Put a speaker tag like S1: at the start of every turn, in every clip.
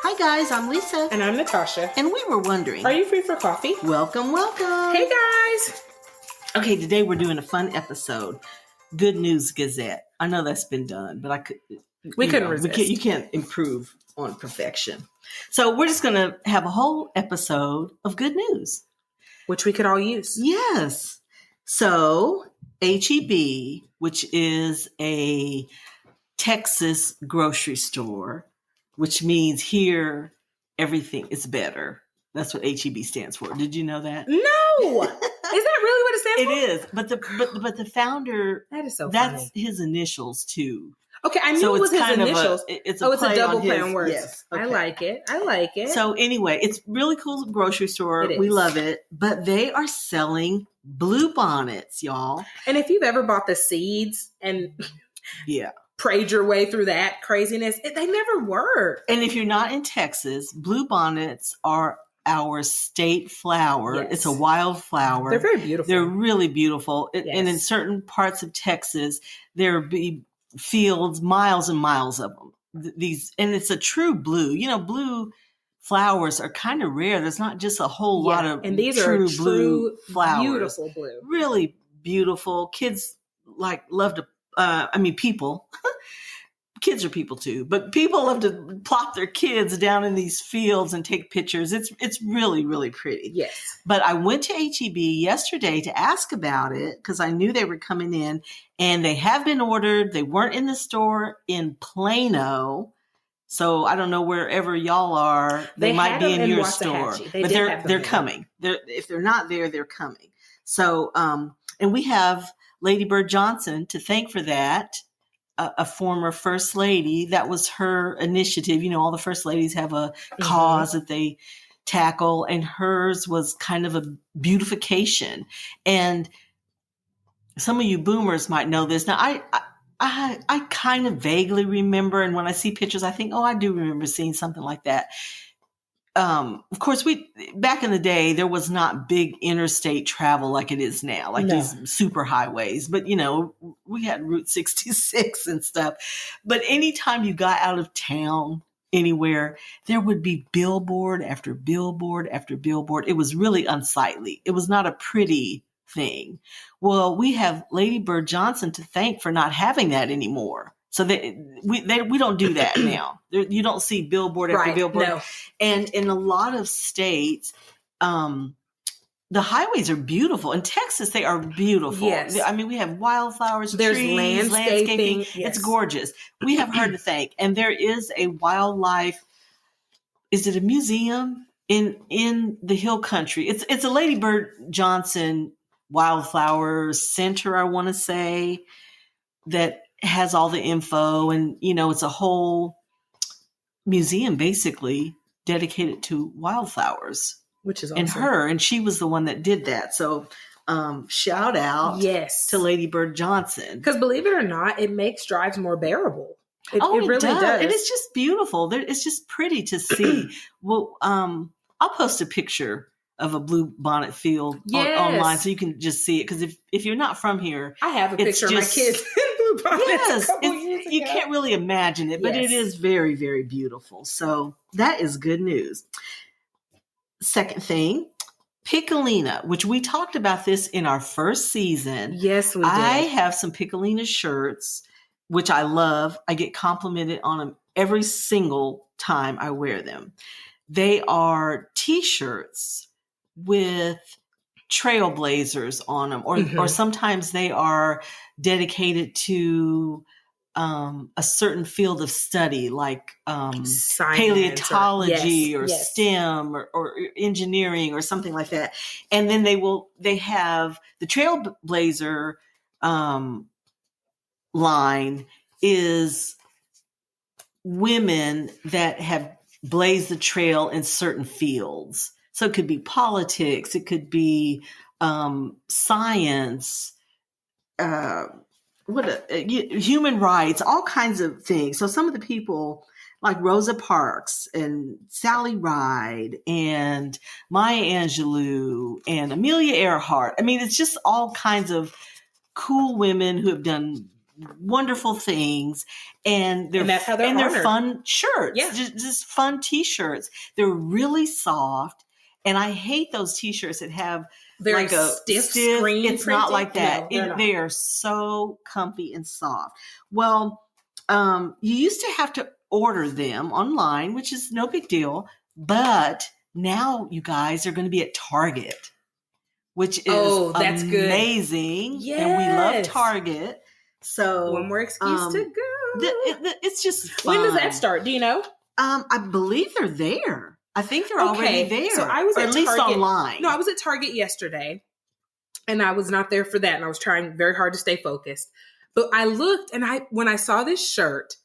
S1: Hi guys, I'm Lisa.
S2: And I'm Natasha.
S1: And we were wondering,
S2: are you free for coffee?
S1: Welcome.
S2: Hey guys.
S1: Okay, today we're doing a fun episode. Good News Gazette. I know that's been done, but
S2: we couldn't resist.
S1: You can't improve on perfection. So we're just going to have a whole episode of good news.
S2: Which we could all use.
S1: Yes. So H-E-B, which is a Texas grocery store, which means here everything is better. That's what H-E-B stands for. Did you know that?
S2: No. Is that really what it stands for?
S1: It is. But the founder,
S2: that is so
S1: that's
S2: funny.
S1: His initials too.
S2: Okay, I knew it was his initials.
S1: It's
S2: a double play on words.
S1: Yes. Okay.
S2: I like it.
S1: So anyway, it's really cool grocery store. We love it. But they are selling blue bonnets, y'all.
S2: And if you've ever bought the seeds and prayed your way through that craziness, they never work.
S1: And if you're not in Texas, blue bonnets are our state flower. Yes. It's a wild flower.
S2: They're very beautiful.
S1: They're really beautiful. Yes. And in certain parts of Texas, there be fields, miles and miles of them. And it's a true blue. You know, blue flowers are kind of rare. There's not just a whole lot of
S2: and these
S1: true
S2: are
S1: blue flowers.
S2: Beautiful blue.
S1: Really beautiful. Kids love to, people. Kids are people too, but people love to plop their kids down in these fields and take pictures. It's really, really pretty.
S2: Yes.
S1: But I went to H-E-B yesterday to ask about it because I knew they were coming in, and they have been ordered. They weren't in the store in Plano. So I don't know wherever y'all are. They might be in your store, but they're coming. If they're not there, they're coming. So, and we have Lady Bird Johnson to thank for that. A former first lady. That was her initiative. You know, all the first ladies have a cause that they tackle, and hers was kind of a beautification. And some of you boomers might know this. Now, I kind of vaguely remember, and when I see pictures, I think, oh, I do remember seeing something like that. Of course, back in the day, there was not big interstate travel like it is now, like these super highways. But, you know, we had Route 66 and stuff. But anytime you got out of town anywhere, there would be billboard after billboard after billboard. It was really unsightly. It was not a pretty thing. Well, we have Lady Bird Johnson to thank for not having that anymore. So we don't do that now. You don't see billboard after billboard. No. And in a lot of states, the highways are beautiful. In Texas, they are beautiful.
S2: Yes.
S1: I mean, we have wildflowers,
S2: there's
S1: trees, landscaping. Yes. It's gorgeous. We have her to thank. And there is a wildlife, is it a museum in the Hill Country? It's a Lady Bird Johnson Wildflower Center, I want to say, that has all the info, and you know, it's a whole museum basically dedicated to wildflowers,
S2: which is awesome.
S1: And she was the one that did that. So shout out to Lady Bird Johnson,
S2: because believe it or not, it makes drives more bearable. It really does.
S1: And it's just beautiful. It's just pretty to see. Well, I'll post a picture of a blue bonnet field online so you can just see it, because if you're not from here,
S2: I have a picture of my kids.
S1: Yes, you can't really imagine it, but it is very, very beautiful. So that is good news. Second thing, Piccolina, which we talked about this in our first season.
S2: Yes, we did.
S1: I have some Piccolina shirts, which I love. I get complimented on them every single time I wear them. They are T-shirts with trailblazers on them, or sometimes they are dedicated to a certain field of study, like paleontology or STEM or engineering or something like that. And then they have the trailblazer line is women that have blazed the trail in certain fields. So it could be politics, it could be science, human rights, all kinds of things. So some of the people like Rosa Parks and Sally Ride and Maya Angelou and Amelia Earhart. I mean, it's just all kinds of cool women who have done wonderful things, and
S2: that's how they're
S1: fun shirts.
S2: Yeah.
S1: Just fun t-shirts. They're really soft, and I hate those t-shirts that have
S2: very like a stiff screen.
S1: It's not like that. No, they are so comfy and soft. Well, you used to have to order them online, which is no big deal, but now you guys are going to be at Target, which is
S2: that's
S1: amazing.
S2: Yes.
S1: And we love Target. So
S2: one more excuse to go.
S1: It's just fun.
S2: When does that start? Do you know?
S1: I believe they're there. I think they're already there.
S2: So I was
S1: at least
S2: Target.
S1: Online.
S2: No, I was at Target yesterday, and I was not there for that. And I was trying very hard to stay focused. But I looked, and when I saw this shirt,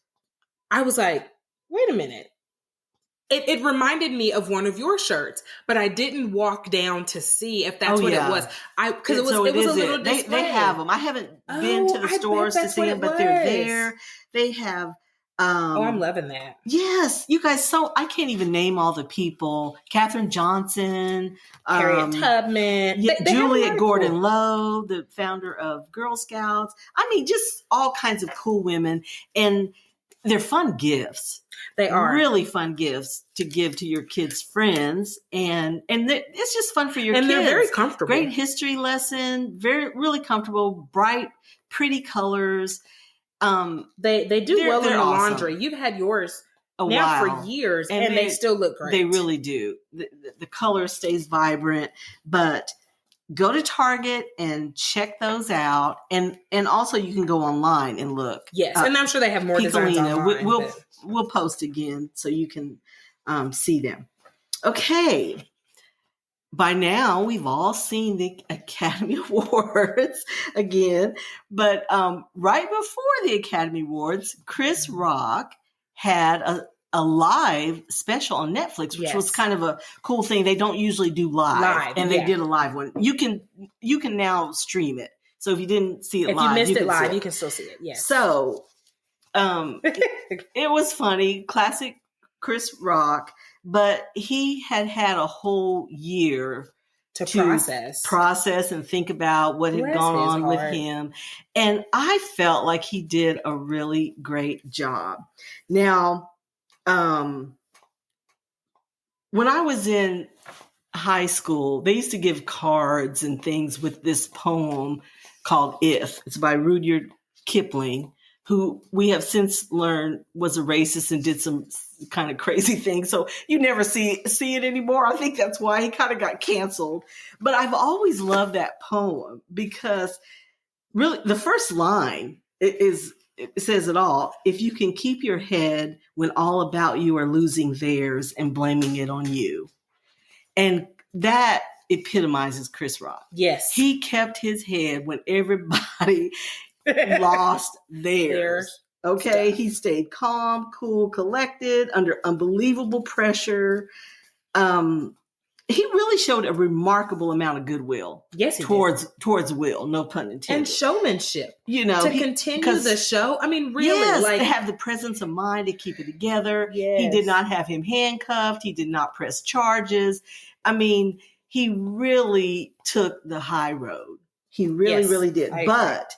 S2: I was like, wait a minute. It reminded me of one of your shirts, but I didn't walk down to see if that's what it was. Because it was a little display.
S1: They have them. I haven't been to the stores to see them, but they're there. They have.
S2: I'm loving that.
S1: Yes, you guys. So I can't even name all the people. Katherine Johnson,
S2: Harriet Tubman,
S1: Juliet Gordon-Lowe, the founder of Girl Scouts. I mean, just all kinds of cool women, and they're fun gifts.
S2: They are
S1: really fun gifts to give to your kids' friends, and it's just fun for your kids.
S2: And they're very comfortable.
S1: Great history lesson, really comfortable, bright, pretty colors.
S2: They do well in the
S1: awesome.
S2: laundry. You've had yours now for years, and they still look great.
S1: They really do. The color stays vibrant, but go to Target and check those out, and also you can go online and look.
S2: Yes, and I'm sure they have more designs online.
S1: We'll post again so you can see them. Okay. By now, we've all seen the Academy Awards again, but right before the Academy Awards, Chris Rock had a live special on Netflix, which was kind of a cool thing. They don't usually do live, and they did a live one. You can now stream it. So if you didn't see it live,
S2: if you missed it live, you can still see it. Yes.
S1: So it was funny, classic Chris Rock, but he had a whole year
S2: to process
S1: and think about what had gone on with him. And I felt like he did a really great job. Now, when I was in high school, they used to give cards and things with this poem called If. It's by Rudyard Kipling, who we have since learned was a racist and did some kind of crazy things. So you never see it anymore. I think that's why he kind of got canceled. But I've always loved that poem because really the first line it says it all. If you can keep your head when all about you are losing theirs and blaming it on you. And that epitomizes Chris Rock.
S2: Yes.
S1: He kept his head when everybody lost theirs. Okay. He stayed calm, cool, collected under unbelievable pressure. He really showed a remarkable amount of goodwill.
S2: Yes,
S1: towards Will, no pun intended.
S2: And showmanship.
S1: You know,
S2: to continue the show. I mean, really,
S1: to have the presence of mind to keep it together.
S2: Yes.
S1: He did not have him handcuffed. He did not press charges. I mean, he really took the high road. He really did. But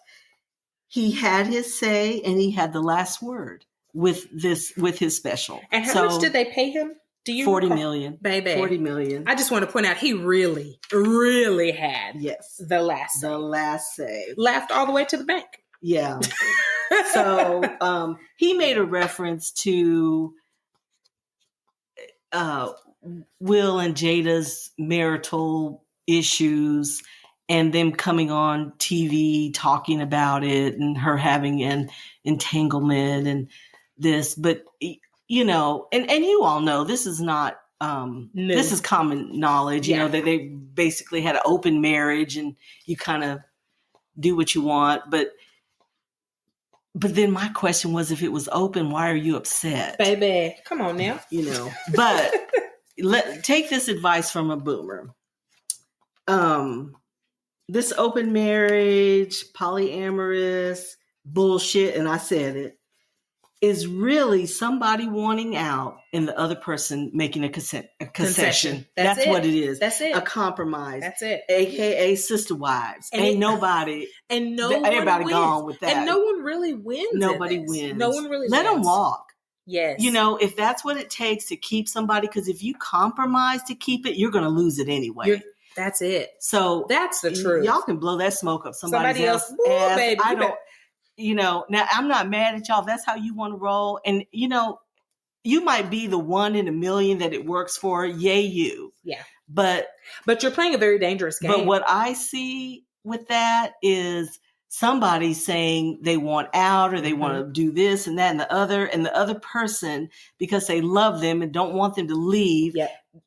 S1: he had his say, and he had the last word with his special.
S2: And how much did they pay him? Do you
S1: $40 million.
S2: Baby.
S1: $40 million.
S2: I just want to point out he really, really had the last
S1: say.
S2: Laughed all the way to the bank.
S1: Yeah. So he made a reference to Will and Jada's marital issues and them coming on TV talking about it and her having an entanglement and this. But, you know, and you all know this is not, this is common knowledge, you know, that they basically had an open marriage and you kind of do what you want. But then my question was, if it was open, why are you upset?
S2: Baby, come on now.
S1: You know, but take this advice from a boomer. This open marriage, polyamorous bullshit, and I said it, is really somebody wanting out and the other person making a concession. That's what it is.
S2: That's it.
S1: A compromise.
S2: That's it.
S1: AKA sister wives.
S2: And
S1: Ain't nobody.
S2: And
S1: everybody gone with that.
S2: And no one really wins.
S1: Nobody wins.
S2: No one really
S1: Let
S2: wins.
S1: them walk.
S2: Yes.
S1: If that's what it takes to keep somebody, because if you compromise to keep it, you're going to lose it anyway.
S2: That's it.
S1: So
S2: that's the truth.
S1: Y'all can blow that smoke up somebody else's
S2: Ooh,
S1: ass.
S2: baby,
S1: I don't. Now I'm not mad at y'all. That's how you want to roll. And you might be the one in a million that it works for. Yay, you.
S2: Yeah.
S1: But
S2: you're playing a very dangerous game.
S1: But what I see with that is somebody saying they want out or they want to do this and that and the other person, because they love them and don't want them to leave,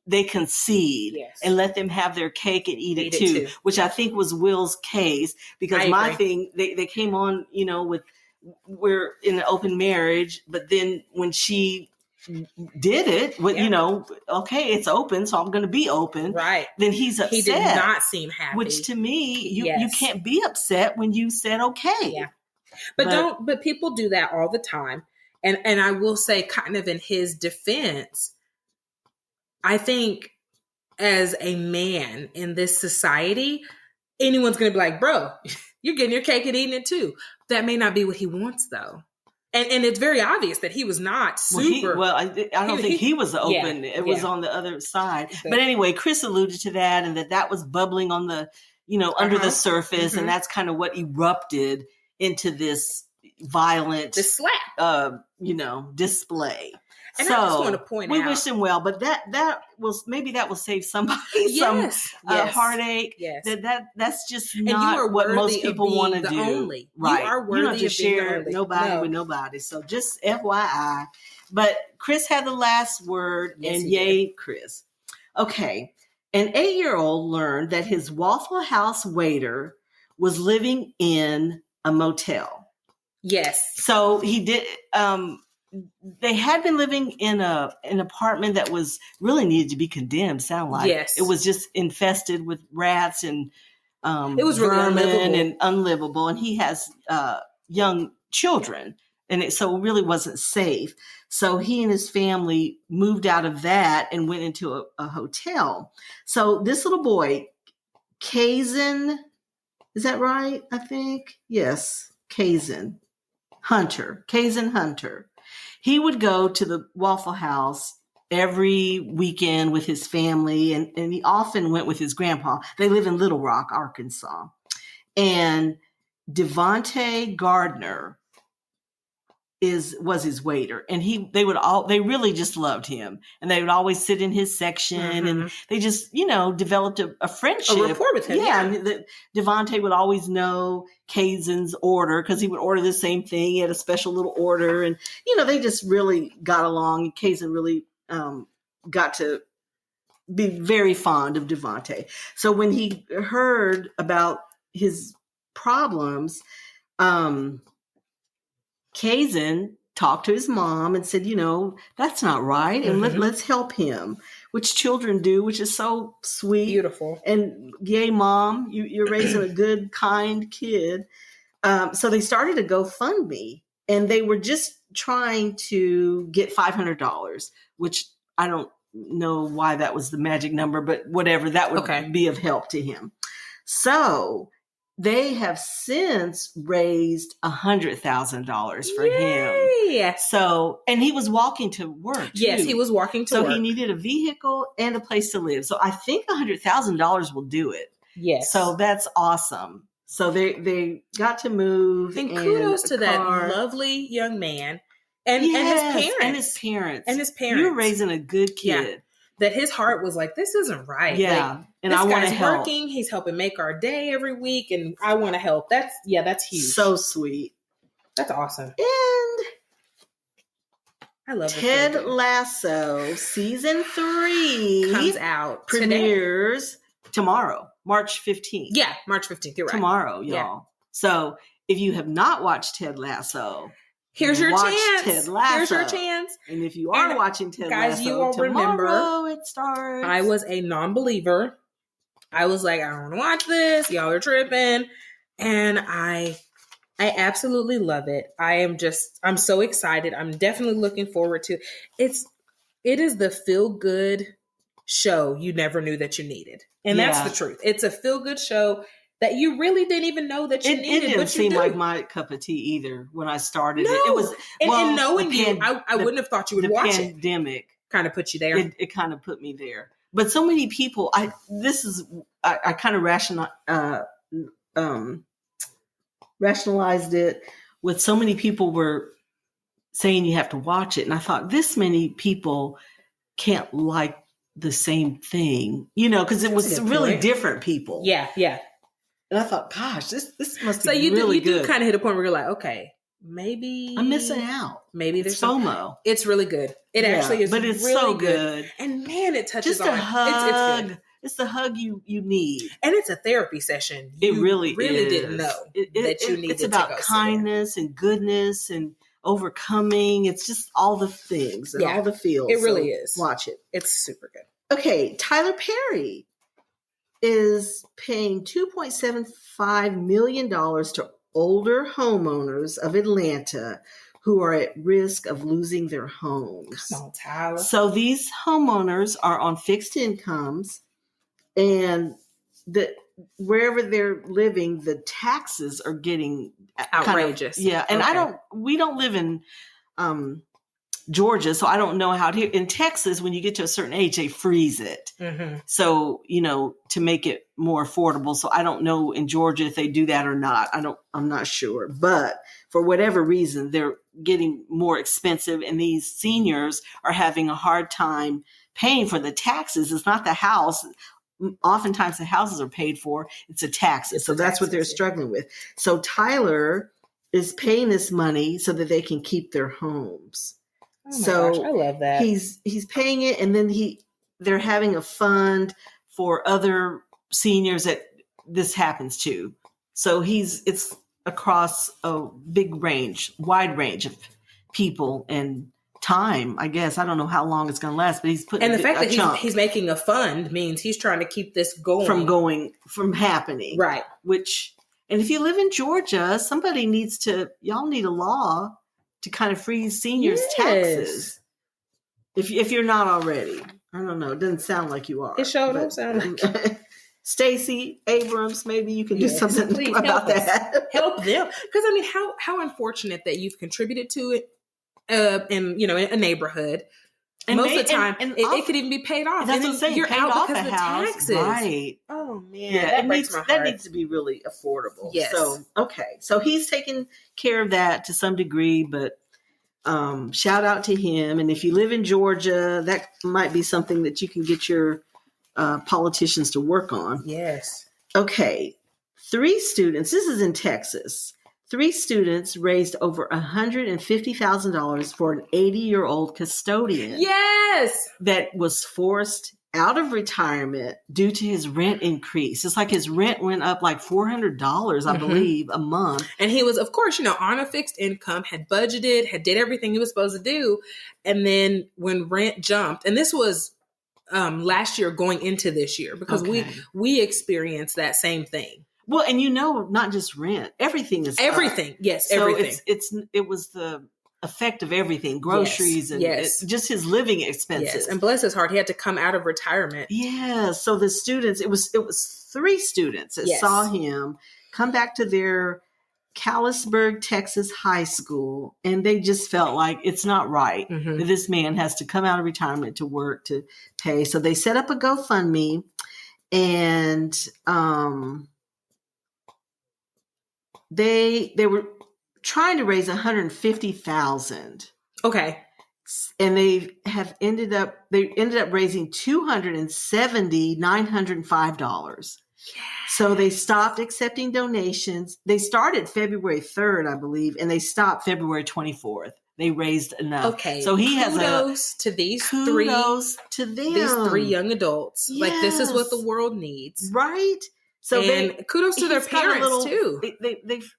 S1: they concede and let them have their cake and eat it too, which I think was Will's case, because my thing, they came on, with we're in an open marriage, but then when she did it with, okay, it's open, so I'm going to be open.
S2: Right.
S1: Then he's upset.
S2: He did not seem happy.
S1: Which to me, you can't be upset when you said okay.
S2: Yeah. But people do that all the time. And I will say, kind of in his defense, I think as a man in this society, anyone's going to be like, bro, you're getting your cake and eating it too. That may not be what he wants, though. And it's very obvious that he was not super.
S1: I don't think he was open. It was on the other side. But anyway, Chris alluded to that, and that was bubbling on the, under the surface. And that's kind of what erupted into this violent,
S2: this slap,
S1: display.
S2: And I just want to point out,
S1: we wish him well, but that will save somebody some heartache.
S2: Yes.
S1: That's just not what most people want to do.
S2: Only.
S1: Right.
S2: You are worthy
S1: you don't just
S2: of being
S1: share
S2: the only.
S1: nobody with nobody. So just FYI. But Chris had the last word, and yay, Chris. Okay. An 8-year-old learned that his Waffle House waiter was living in a motel.
S2: Yes.
S1: So he did. They had been living in an apartment that was really needed to be condemned. Sound like it was just infested with rats and
S2: it was
S1: vermin
S2: really
S1: and unlivable. And he has young children, and so it really wasn't safe. So he and his family moved out of that and went into a hotel. So this little boy, Kazan, is that right? I think yes, Kazan Hunter. He would go to the Waffle House every weekend with his family, and he often went with his grandpa. They live in Little Rock, Arkansas. And Devontae Gardner was his waiter, and they really just loved him, and they would always sit in his section, and they just developed a friendship,
S2: a rapport with him.
S1: And Devontae would always know Kazan's order because he would order the same thing. He had a special little order, and they just really got along. And Kazan really got to be very fond of Devontae. So when he heard about his problems, Kazan talked to his mom and said, that's not right. And let's help him, which children do, which is so sweet.
S2: Beautiful.
S1: And yay, mom, you're raising a good, kind kid. So they started a GoFundMe, and they were just trying to get $500, which I don't know why that was the magic number, but whatever, that would be of help to him. So they have since raised $100,000 for him. So, and he was walking to work.
S2: Yes, he was walking to work.
S1: So he needed a vehicle and a place to live. So I think $100,000 will do it.
S2: Yes.
S1: So that's awesome. So they got to move.
S2: And kudos to that lovely young man and his parents. And his parents.
S1: You're raising a good kid.
S2: Yeah. That his heart was like, this isn't right.
S1: Yeah.
S2: Like,
S1: and I want to help.
S2: Working. He's helping make our day every week. And I want to help. That's huge.
S1: So sweet.
S2: That's awesome.
S1: And
S2: I love
S1: Ted Lasso season 3
S2: comes out.
S1: Premieres tomorrow, March 15th.
S2: Yeah, March 15th. You're right.
S1: Tomorrow, y'all.
S2: Yeah.
S1: So if you have not watched Ted Lasso,
S2: here's your chance.
S1: Ted Lasso.
S2: Here's your chance.
S1: And if you are watching Ted
S2: guys,
S1: Lasso,
S2: you all remember
S1: it starts.
S2: I was a non-believer. I was like, I don't want to watch this. Y'all are tripping. And I I absolutely love it. I'm so excited. I'm definitely looking forward to it. It is the feel good show you never knew that you needed. And that's the truth. It's a feel good show that you really didn't even know that you needed.
S1: It didn't seem like my cup of tea either when I started it. It was,
S2: and knowing you, I wouldn't have thought you would watch it.
S1: The pandemic
S2: kind of put you there.
S1: It kind of put me there. But so many people, I kind of rationalized it with so many people were saying you have to watch it. And I thought this many people can't like the same thing, because it was really different people.
S2: Yeah. Yeah.
S1: And I thought, gosh, this must be really good. So you
S2: do kind of hit a point where you're like, okay, maybe
S1: I'm missing out.
S2: Maybe there's
S1: FOMO.
S2: It's really good. It actually is,
S1: but it's
S2: really
S1: so good.
S2: And man, it touches
S1: just a hug.
S2: It's good.
S1: It's the hug you need,
S2: and it's a therapy session.
S1: It really is.
S2: Didn't know that you needed.
S1: It's about kindness and goodness and overcoming. It's just all the things and all the feels.
S2: It really is.
S1: Watch it.
S2: It's super good.
S1: Okay, Tyler Perry is paying $2.75 million to older homeowners of Atlanta who are at risk of losing their homes.
S2: Come on, Tyler.
S1: So these homeowners are on fixed incomes, and wherever they're living, the taxes are getting
S2: outrageous.
S1: And we don't live in Georgia, so I don't know how in Texas, when you get to a certain age, they freeze it. Mm-hmm. So, to make it more affordable. So I don't know in Georgia if they do that or not. I'm not sure, but for whatever reason, they're getting more expensive, and these seniors are having a hard time paying for the taxes. It's not the house. Oftentimes the houses are paid for. It's the taxes. So that's what they're struggling with. So Tyler is paying this money so that they can keep their homes.
S2: Oh my gosh, I love that.
S1: He's paying it, and then they're having a fund for other seniors that this happens to. So it's across a wide range of people and time, I guess. I don't know how long it's going to last, but he's putting
S2: and the fact that he's making a fund means he's trying to keep this going
S1: from happening,
S2: right?
S1: And if you live in Georgia, y'all need a law to kind of freeze seniors' taxes. If you're not already. I don't know. It doesn't sound like you are.
S2: It sure don't sound like
S1: Stacey Abrams, maybe you can do something about that.
S2: Help them. Because, how unfortunate that you've contributed to it in a neighborhood. And most of the time, it could even be paid off.
S1: That's what I'm saying.
S2: You're
S1: paid
S2: out
S1: off
S2: because of the taxes.
S1: Right.
S2: Oh, man.
S1: Yeah,
S2: that breaks my heart.
S1: That needs to be really affordable.
S2: Yes.
S1: So, okay. So he's taking care of that to some degree, but shout out to him. And if you live in Georgia, that might be something that you can get your politicians to work on.
S2: Yes.
S1: Okay. 3 students, this is in Texas. 3 students raised over $150,000 for an 80-year-old custodian.
S2: Yes.
S1: That was forced out of retirement due to his rent increase. It's like his rent went up like $400, I believe, a month.
S2: And he was, of course, on a fixed income, had budgeted, did everything he was supposed to do. And then when rent jumped, and this was last year going into this year, because we experienced that same thing.
S1: Well, and not just rent, everything is
S2: everything.
S1: Up.
S2: Yes,
S1: so
S2: everything.
S1: It was the effect of everything, groceries and just his living expenses.
S2: Yes, and bless his heart, he had to come out of retirement.
S1: Yeah, so the students, it was 3 students that saw him come back to their Callisburg, Texas high school, and they just felt like it's not right that this man has to come out of retirement to work to pay. So they set up a GoFundMe, and they were trying to raise $150,000.
S2: Okay.
S1: And they ended up raising $270,905. So they stopped accepting donations. They started February 3rd, I believe, and they stopped February 24th. They raised enough.
S2: Okay.
S1: So
S2: kudos to these three young adults.
S1: Yes.
S2: Like, this is what the world needs.
S1: Right? So
S2: kudos to their parents too.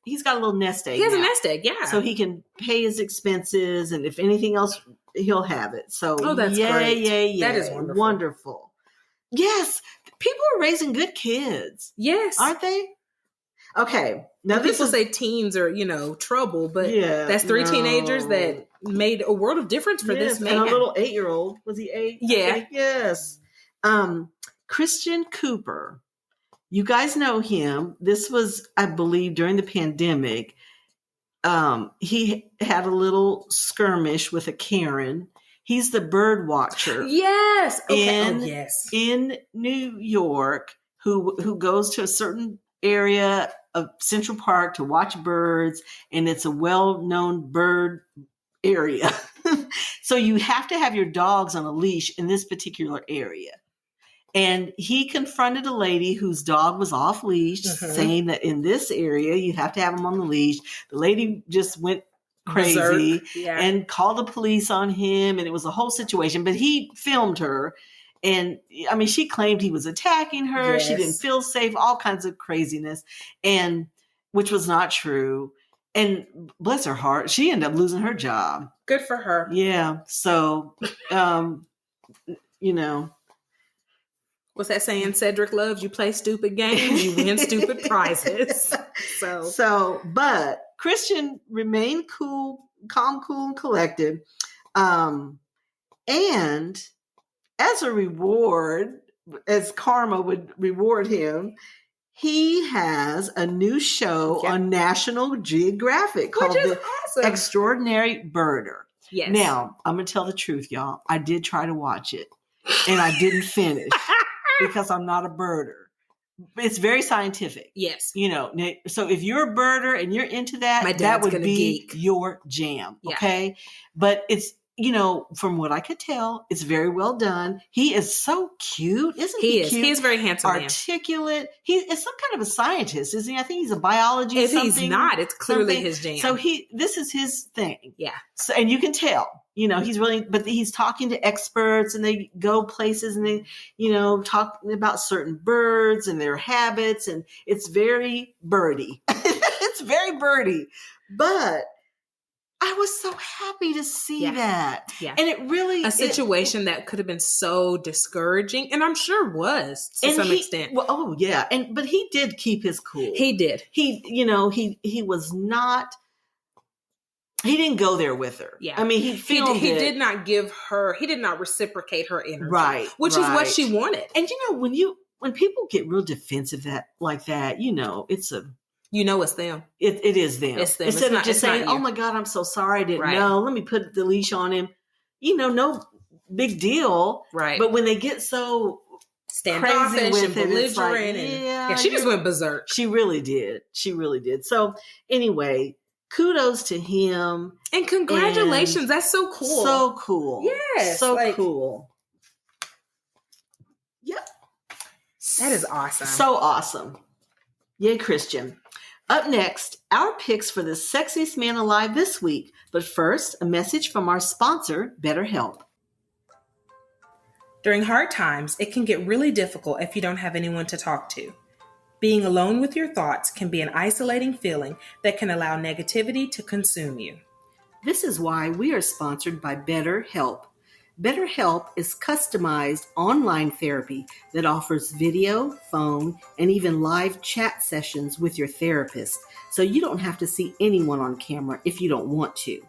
S1: He's got a little nest egg.
S2: He has a nest egg, yeah.
S1: So he can pay his expenses, and if anything else, he'll have it. So
S2: that's great.
S1: Yay.
S2: That is
S1: wonderful. Yes, people are raising good kids.
S2: Yes,
S1: aren't they? Okay, Now
S2: people say teens are, trouble, but that's three teenagers that made a world of difference for this man.
S1: And a little 8-year-old. Was he 8?
S2: Yeah.
S1: Yes. Christian Cooper. You guys know him. This was, I believe, during the pandemic. He had a little skirmish with a Karen. He's the bird watcher.
S2: Yes. Okay.
S1: In New York, who goes to a certain area of Central Park to watch birds, and it's a well-known bird area. So you have to have your dogs on a leash in this particular area. And he confronted a lady whose dog was off leash, saying that in this area, you have to have him on the leash. The lady just went crazy and called the police on him. And it was a whole situation. But he filmed her. And I mean, she claimed he was attacking her. Yes. She didn't feel safe, all kinds of craziness, and which was not true. And bless her heart, she ended up losing her job.
S2: Good for her.
S1: Yeah. So,
S2: What's that saying? Cedric loves, you play stupid games, you win stupid prizes.
S1: But Christian remained calm, cool, and collected. And as a reward, as karma would reward him, he has a new show on National Geographic called The Extraordinary Birder.
S2: Yes.
S1: Now, I'm going to tell the truth, y'all. I did try to watch it, and I didn't finish. Because I'm not a birder. It's very scientific.
S2: Yes.
S1: So if you're a birder and you're into that, that would be your jam. Yeah. Okay. But it's, from what I could tell, it's very well done. He is so cute. Isn't he cute?
S2: He is very handsome.
S1: Articulate. Man. He is some kind of a scientist, isn't he? I think he's a biologist.
S2: If he's not, it's clearly his jam.
S1: So this is his thing.
S2: Yeah.
S1: So, and you can tell. He's really, but he's talking to experts, and they go places, and they, talk about certain birds and their habits, and it's very birdie. It's very birdie, but I was so happy to see that.
S2: Yeah.
S1: And it really,
S2: a situation that could have been so discouraging, and I'm sure was to some extent.
S1: Well, oh yeah. But he did keep his cool.
S2: He did.
S1: He was not, he didn't go there with her.
S2: Yeah.
S1: I mean, he
S2: did not he did not reciprocate her energy.
S1: Right.
S2: Which is what she wanted.
S1: And when people get real defensive like that, it's a,
S2: it's them.
S1: It is them.
S2: It's them.
S1: Instead of just saying, oh my God, I'm so sorry, I didn't know. Let me put the leash on him. No big deal.
S2: Right.
S1: But when they get so
S2: standoffish and belligerent, she just went berserk.
S1: She really did. So anyway, kudos to him.
S2: And congratulations. That's so cool.
S1: So cool.
S2: Yes.
S1: So cool. Yep.
S2: That is awesome.
S1: So awesome. Yay, Christian. Up next, our picks for the sexiest man alive this week. But first, a message from our sponsor, BetterHelp.
S2: During hard times, it can get really difficult if you don't have anyone to talk to. Being alone with your thoughts can be an isolating feeling that can allow negativity to consume you.
S1: This is why we are sponsored by BetterHelp. BetterHelp is customized online therapy that offers video, phone, and even live chat sessions with your therapist, so you don't have to see anyone on camera if you don't want to.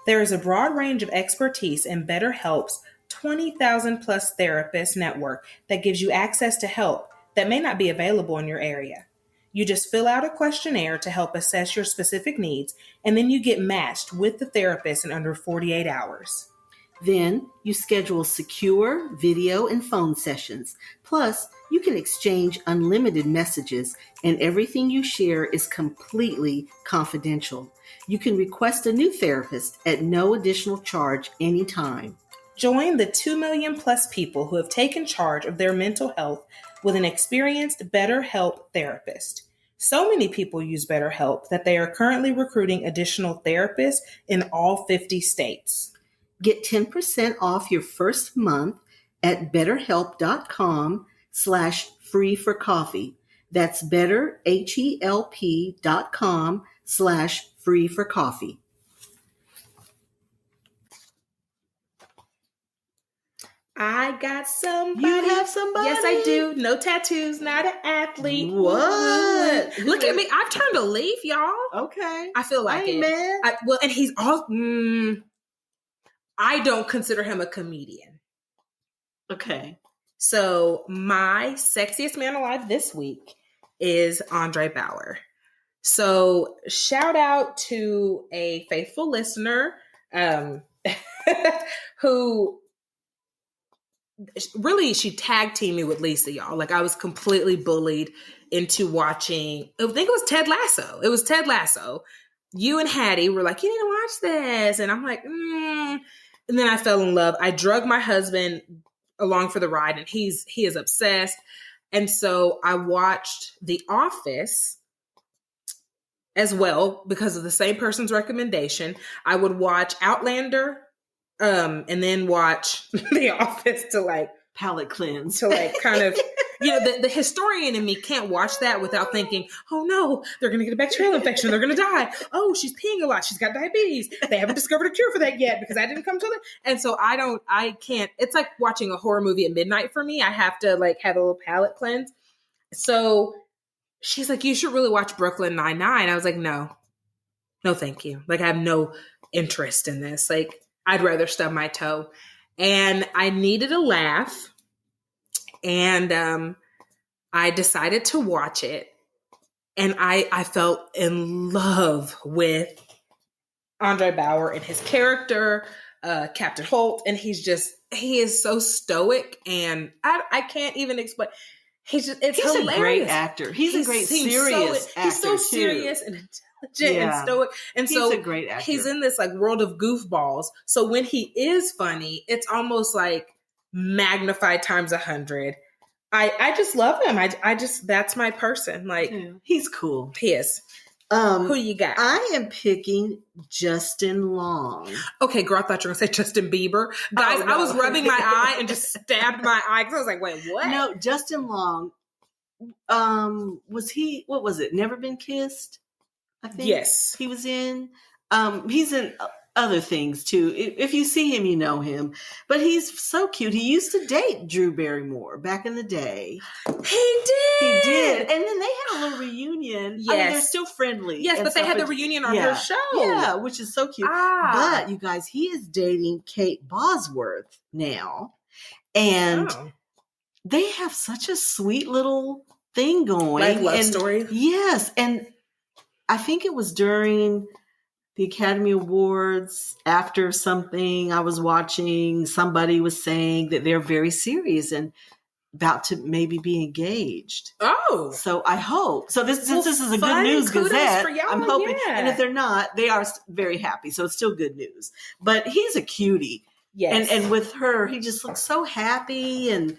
S2: There is a broad range of expertise in BetterHelp's 20,000 plus therapist network that gives you access to help that may not be available in your area. You just fill out a questionnaire to help assess your specific needs, and then you get matched with the therapist in under 48 hours.
S1: Then you schedule secure video and phone sessions. Plus, you can exchange unlimited messages, and everything you share is completely confidential. You can request a new therapist at no additional charge anytime.
S2: Join the 2 million plus people who have taken charge of their mental health with an experienced BetterHelp therapist. So many people use BetterHelp that they are currently recruiting additional therapists in all 50 states.
S1: Get 10% off your first month at betterhelp.com/free-for-coffee. That's betterhelp.com/free-for-coffee.
S2: I got somebody.
S1: You have somebody?
S2: Yes, I do. No tattoos, not an athlete.
S1: What?
S2: Look at me. I've turned a leaf, y'all.
S1: Okay.
S2: I feel like
S1: I ain't
S2: it.
S1: mad.
S2: And he's all. I don't consider him a comedian.
S1: Okay.
S2: So my sexiest man alive this week is Andre Bauer. So shout out to a faithful listener who really, she tag teamed me with Lisa, y'all. Like, I was completely bullied into watching, I think it was Ted Lasso. It was Ted Lasso. You and Hattie were like, you need to watch this. And I'm like, And then I fell in love. I drug my husband along for the ride, and he is obsessed. And so I watched The Office as well because of the same person's recommendation. I would watch Outlander, and then watch The Office to like
S1: palate cleanse.
S2: To like kind of, the historian in me can't watch that without thinking, oh no, they're going to get a bacterial infection. They're going to die. Oh, she's peeing a lot. She's got diabetes. They haven't discovered a cure for that yet because I didn't come to it. And so I can't, it's like watching a horror movie at midnight for me. I have to like have a little palate cleanse. So she's like, you should really watch Brooklyn Nine-Nine. I was like, no, thank you. Like, I have no interest in this. Like, I'd rather stub my toe. And I needed a laugh. And I decided to watch it. And I felt in love with Andre Bauer and his character, Captain Holt. And he is so stoic. And I can't even explain. He's hilarious.
S1: A great actor. He's a great serious actor.
S2: He's so serious and intelligent and stoic. And
S1: he's a great actor.
S2: He's in this like world of goofballs. So when he is funny, it's almost like magnified times 100. I just love him. I just, that's my person. Like,
S1: he's cool.
S2: He is. Who you got?
S1: I am picking Justin Long.
S2: Okay, girl, I thought you were going to say Justin Bieber. Guys, I was rubbing my eye and just stabbed my eye because I was like, wait, what?
S1: No, Justin Long. What was it? Never Been Kissed? I think.
S2: Yes.
S1: He was in. He's in other things too. If you see him, you know him. But he's so cute. He used to date Drew Barrymore back in the day.
S2: He did.
S1: And then they had a little reunion.
S2: Yes.
S1: I mean, they're still friendly.
S2: Yes, but they had the reunion on her show.
S1: Yeah, which is so cute. But you guys, he is dating Kate Bosworth now. And they have such a sweet little thing going.
S2: Like love story.
S1: Yes. And I think it was during the Academy Awards, after something I was watching, somebody was saying that they're very serious and about to maybe be engaged.
S2: Oh.
S1: So I hope. So this is a good news Gazette.
S2: For y'all,
S1: I'm hoping.
S2: Yeah.
S1: And if they're not, they are very happy. So it's still good news. But he's a cutie.
S2: Yes.
S1: And with her, he just looks so happy and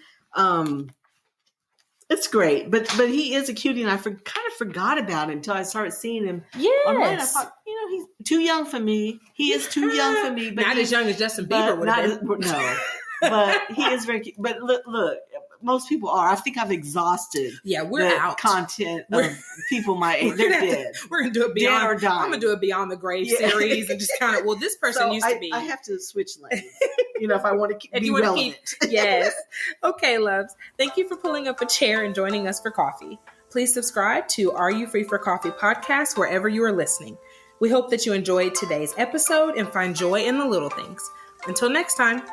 S1: it's great, but he is a cutie, and I kind of forgot about him until I started seeing him.
S2: Yes,
S1: online. I thought, he's too young for me. He is too young for me, but
S2: not as young as Justin Bieber would have been.
S1: No, but he is very cute. But look, most people are. I think I've exhausted.
S2: Yeah, we're out
S1: content of people my age. They're dead.
S2: We're gonna do it beyond.
S1: Dead or dying.
S2: I'm gonna do it Beyond the Grave series and just kind of. Well, this person used to be.
S1: I have to switch lanes. If I want to be relevant.
S2: Yes. Okay, loves. Thank you for pulling up a chair and joining us for coffee. Please subscribe to Are You Free for Coffee podcast wherever you are listening. We hope that you enjoyed today's episode and find joy in the little things. Until next time.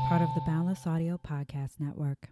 S3: Part of the Boundless Audio Podcast Network.